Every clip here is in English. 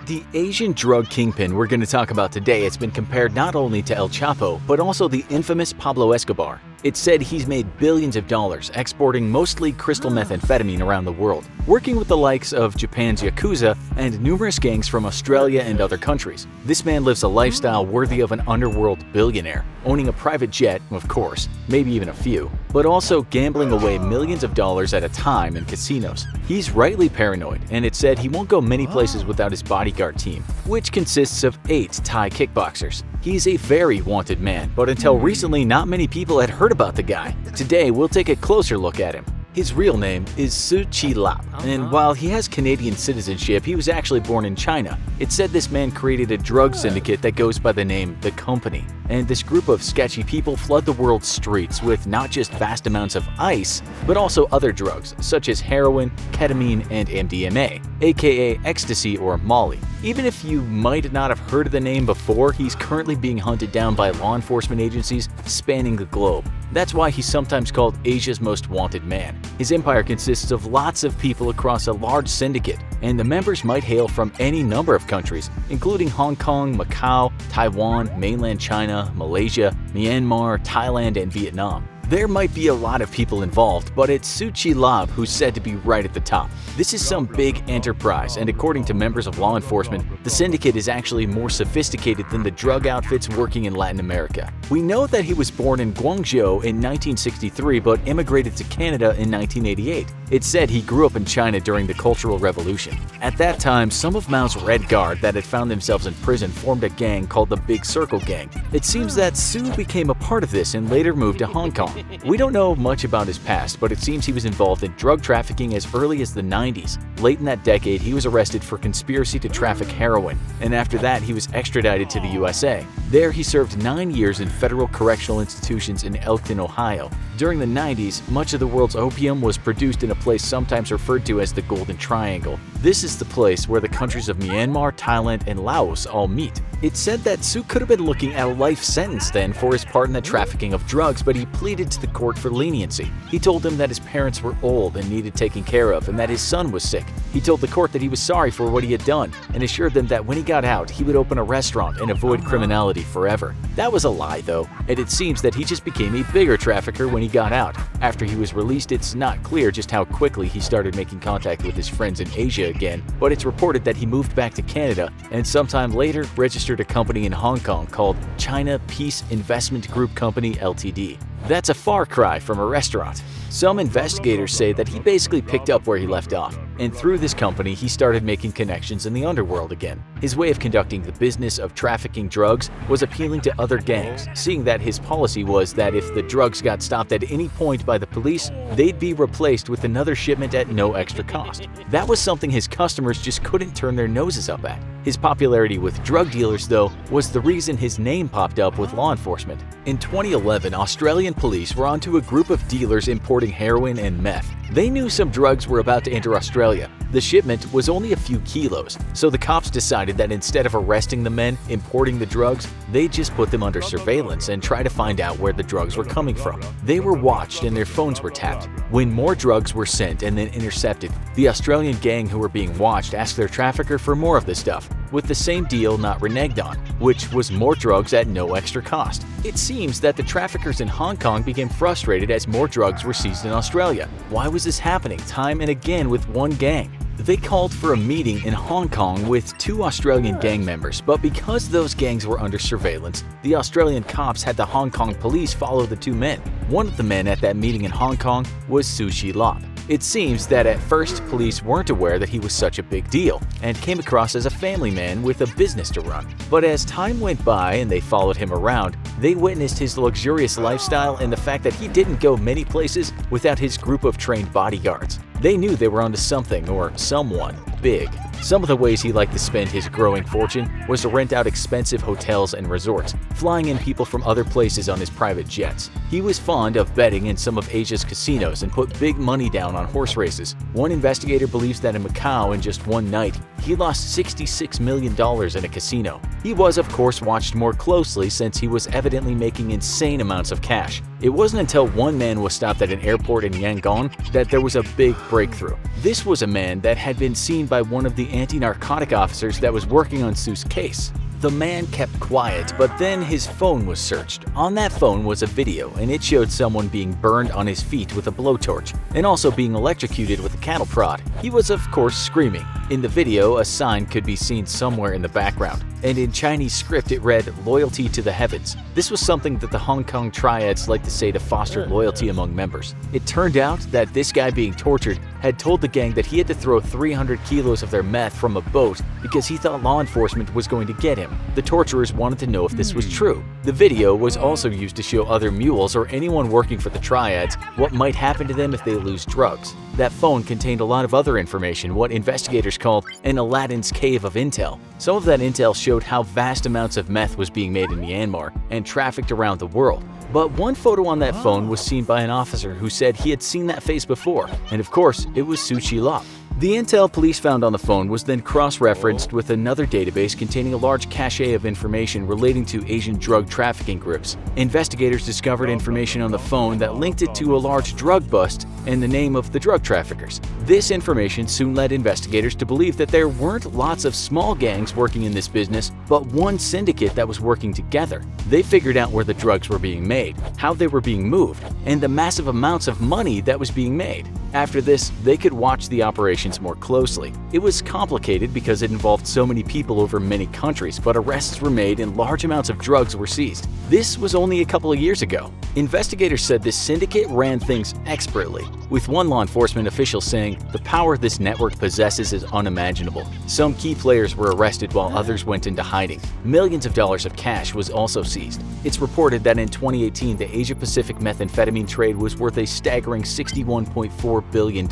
The Asian drug kingpin we're going to talk about today has been compared not only to El Chapo, but also the infamous Pablo Escobar. It's said he's made billions of dollars exporting mostly crystal methamphetamine around the world, working with the likes of Japan's Yakuza and numerous gangs from Australia and other countries. This man lives a lifestyle worthy of an underworld billionaire, owning a private jet, of course, maybe even a few, but also gambling away millions of dollars at a time in casinos. He's rightly paranoid, and it's said he won't go many places without his bodyguard team, which consists of 8 Thai kickboxers. He's a very wanted man, but until recently not many people had heard about the guy. Today we'll take a closer look at him. His real name is Is Tse Chi Lop, and while he has Canadian citizenship, he was actually born in China. It's said this man created a drug syndicate that goes by the name The Company, and this group of sketchy people flood the world's streets with not just vast amounts of ice, but also other drugs such as heroin, ketamine, and MDMA, aka ecstasy or Molly. Even if you might not have heard of the name before, he's currently being hunted down by law enforcement agencies spanning the globe. That's why he's sometimes called Asia's most wanted man. His empire consists of lots of people across a large syndicate, and the members might hail from any number of countries, including Hong Kong, Macau, Taiwan, mainland China, Malaysia, Myanmar, Thailand, and Vietnam. There might be a lot of people involved, but it's Tse Chi Lop who's said to be right at the top. This is some big enterprise, and according to members of law enforcement, the syndicate is actually more sophisticated than the drug outfits working in Latin America. We know that he was born in Guangzhou in 1963 but immigrated to Canada in 1988. It's said he grew up in China during the Cultural Revolution. At that time, some of Mao's Red Guard that had found themselves in prison formed a gang called the Big Circle Gang. It seems that Tse became a part of this and later moved to Hong Kong. We don't know much about his past, but it seems he was involved in drug trafficking as early as the 90s. Late in that decade, he was arrested for conspiracy to traffic heroin, and after that he was extradited to the USA. There he served 9 years in federal correctional institutions in Elkton, Ohio. During the 90s, much of the world's opium was produced in a place sometimes referred to as the Golden Triangle. This is the place where the countries of Myanmar, Thailand, and Laos all meet. It's said that Tse could have been looking at a life sentence then for his part in the trafficking of drugs, but he pleaded to the court for leniency. He told them that his parents were old and needed taking care of, and that his son was sick. He told the court that he was sorry for what he had done, and assured them that when he got out, he would open a restaurant and avoid criminality forever. That was a lie, though, and it seems that he just became a bigger trafficker when he got out. After he was released, it's not clear just how quickly he started making contact with his friends in Asia again, but it's reported that he moved back to Canada and sometime later registered a company in Hong Kong called China Peace Investment Group Company Ltd. That's a far cry from a restaurant. Some investigators say that he basically picked up where he left off, and through this company he started making connections in the underworld again. His way of conducting the business of trafficking drugs was appealing to other gangs, seeing that his policy was that if the drugs got stopped at any point by the police, they'd be replaced with another shipment at no extra cost. That was something his customers just couldn't turn their noses up at. His popularity with drug dealers, though, was the reason his name popped up with law enforcement. In 2011, Australian police were onto a group of dealers importing heroin and meth. They knew some drugs were about to enter Australia. The shipment was only a few kilos, so the cops decided that instead of arresting the men importing the drugs, they'd just put them under surveillance and try to find out where the drugs were coming from. They were watched and their phones were tapped. When more drugs were sent and then intercepted, the Australian gang who were being watched asked their trafficker for more of the stuff, with the same deal not reneged on, which was more drugs at no extra cost. It seems that the traffickers in Hong Kong became frustrated as more drugs were seized in Australia. Why was this happening time and again with one gang? They called for a meeting in Hong Kong with 2 Australian gang members, but because those gangs were under surveillance, the Australian cops had the Hong Kong police follow the 2 men. One of the men at that meeting in Hong Kong was Tse Chi Lop. It seems that at first police weren't aware that he was such a big deal and came across as a family man with a business to run. But as time went by and they followed him around, they witnessed his luxurious lifestyle and the fact that he didn't go many places without his group of trained bodyguards. They knew they were onto something or someone big. Some of the ways he liked to spend his growing fortune was to rent out expensive hotels and resorts, flying in people from other places on his private jets. He was fond of betting in some of Asia's casinos and put big money down on horse races. One investigator believes that in Macau, in just one night, he lost $66 million in a casino. He was, of course, watched more closely since he was evidently making insane amounts of cash. It wasn't until one man was stopped at an airport in Yangon that there was a big breakthrough. This was a man that had been seen by one of the the anti-narcotic officers that was working on Tse's case. The man kept quiet, but then his phone was searched. On that phone was a video, and it showed someone being burned on his feet with a blowtorch, and also being electrocuted with a cattle prod. He was, of course, screaming. In the video, a sign could be seen somewhere in the background, and in Chinese script it read, "Loyalty to the heavens." This was something that the Hong Kong triads like to say to foster loyalty among members. It turned out that this guy being tortured had told the gang that he had to throw 300 kilos of their meth from a boat because he thought law enforcement was going to get him. The torturers wanted to know if this was true. The video was also used to show other mules or anyone working for the triads what might happen to them if they lose drugs. That phone contained a lot of other information, what investigators called an Aladdin's cave of intel. Some of that intel showed how vast amounts of meth was being made in Myanmar and trafficked around the world. But one photo on that phone was seen by an officer who said he had seen that face before, and of course, it was Tse Chi Lop. The intel police found on the phone was then cross-referenced with another database containing a large cache of information relating to Asian drug trafficking groups. Investigators discovered information on the phone that linked it to a large drug bust and the name of the drug traffickers. This information soon led investigators to believe that there weren't lots of small gangs working in this business, but one syndicate that was working together. They figured out where the drugs were being made, how they were being moved, and the massive amounts of money that was being made. After this, they could watch the operations more closely. It was complicated because it involved so many people over many countries, but arrests were made and large amounts of drugs were seized. This was only a couple of years ago. Investigators said this syndicate ran things expertly, with one law enforcement official saying, "The power this network possesses is unimaginable." Some key players were arrested while others went into hiding. Millions of dollars of cash was also seized. It's reported that in 2018, the Asia-Pacific methamphetamine trade was worth a staggering $61.4 billion,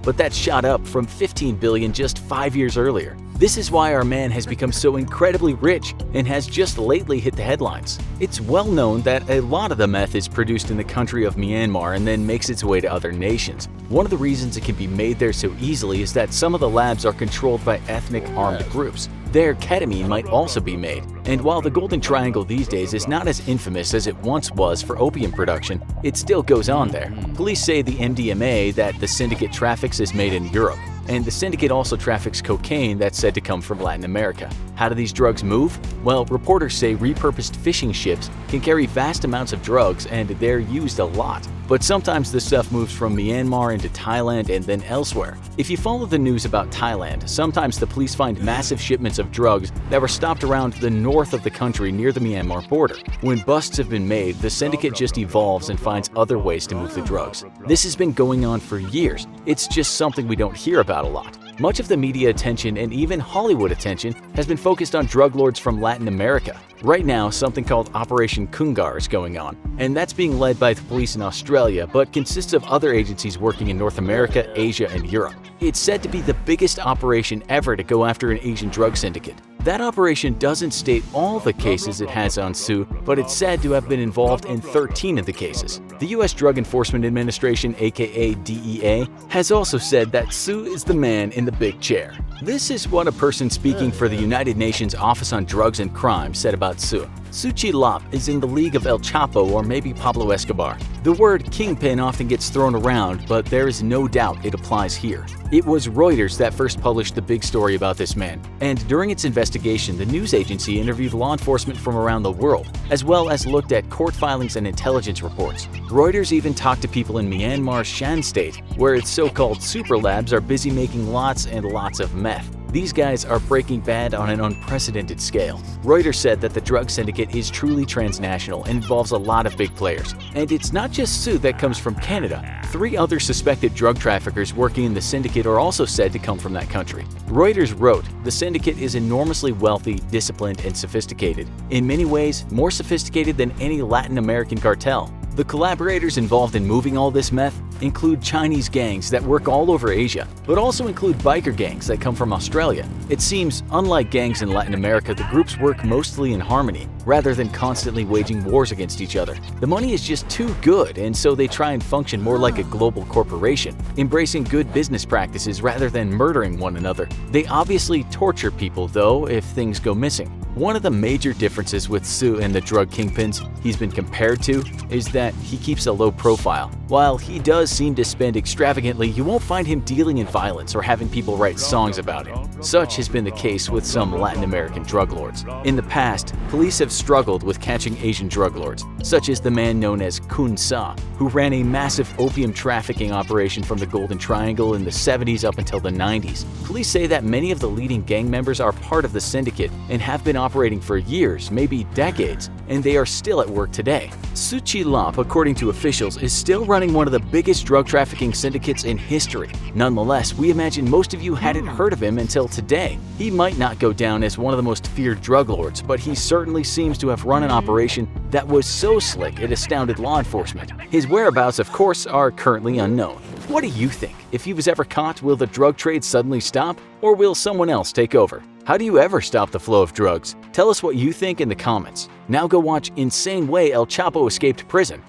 but that shot up from $15 billion just 5 years earlier. This is why our man has become so incredibly rich and has just lately hit the headlines. It's well known that a lot of the meth is produced in the country of Myanmar and then makes its way to other nations. One of the reasons it can be made there so easily is that some of the labs are controlled by ethnic armed groups. There, ketamine might also be made. And while the Golden Triangle these days is not as infamous as it once was for opium production, it still goes on there. Police say the MDMA that the syndicate traffics is made in Europe, and the syndicate also traffics cocaine that's said to come from Latin America. How do these drugs move? Well, reporters say repurposed fishing ships can carry vast amounts of drugs and they're used a lot. But sometimes the stuff moves from Myanmar into Thailand and then elsewhere. If you follow the news about Thailand, sometimes the police find massive shipments of drugs that were stopped around the north of the country near the Myanmar border. When busts have been made, the syndicate just evolves and finds other ways to move the drugs. This has been going on for years. It's just something we don't hear about a lot. Much of the media attention and even Hollywood attention has been focused on drug lords from Latin America. Right now, something called Operation Kungar is going on, and that's being led by the police in Australia, but consists of other agencies working in North America, Asia, and Europe. It's said to be the biggest operation ever to go after an Asian drug syndicate. That operation doesn't state all the cases it has on Tse, but it's said to have been involved in 13 of the cases. The U.S. Drug Enforcement Administration, aka DEA, has also said that Tse is the man in the big chair. This is what a person speaking for the United Nations Office on Drugs and Crime said about Tse. Tse Chi Lop is in the league of El Chapo or maybe Pablo Escobar. The word kingpin often gets thrown around, but there is no doubt it applies here. It was Reuters that first published the big story about this man, and during its investigation, the news agency interviewed law enforcement from around the world, as well as looked at court filings and intelligence reports. Reuters even talked to people in Myanmar's Shan state, where its so-called super labs are busy making lots and lots of meth. These guys are breaking bad on an unprecedented scale. Reuters said that the drug syndicate is truly transnational and involves a lot of big players. And it's not just Tse that comes from Canada. 3 other suspected drug traffickers working in the syndicate are also said to come from that country. Reuters wrote, "The syndicate is enormously wealthy, disciplined, and sophisticated. In many ways, more sophisticated than any Latin American cartel." The collaborators involved in moving all this meth include Chinese gangs that work all over Asia, but also include biker gangs that come from Australia. It seems, unlike gangs in Latin America, the groups work mostly in harmony, rather than constantly waging wars against each other. The money is just too good, and so they try and function more like a global corporation, embracing good business practices rather than murdering one another. They obviously torture people, though, if things go missing. One of the major differences with Tse and the drug kingpins he's been compared to is that he keeps a low profile. While he does seem to spend extravagantly, you won't find him dealing in violence or having people write songs about it. Such has been the case with some Latin American drug lords. In the past, police have struggled with catching Asian drug lords, such as the man known as Kun Sa, who ran a massive opium trafficking operation from the Golden Triangle in the 70s up until the 90s. Police say that many of the leading gang members are part of the Syndicate and have been operating for years, maybe decades, and they are still at work today. Is Tse Chi Lop, according to officials, is still running one of the biggest drug trafficking syndicates in history. Nonetheless, we imagine most of you hadn't heard of him until today. He might not go down as one of the most feared drug lords, but he certainly seems to have run an operation that was so slick it astounded law enforcement. His whereabouts, of course, are currently unknown. What do you think? If he was ever caught, will the drug trade suddenly stop, or will someone else take over? How do you ever stop the flow of drugs? Tell us what you think in the comments. Now go watch Insane Way El Chapo Escaped Prison.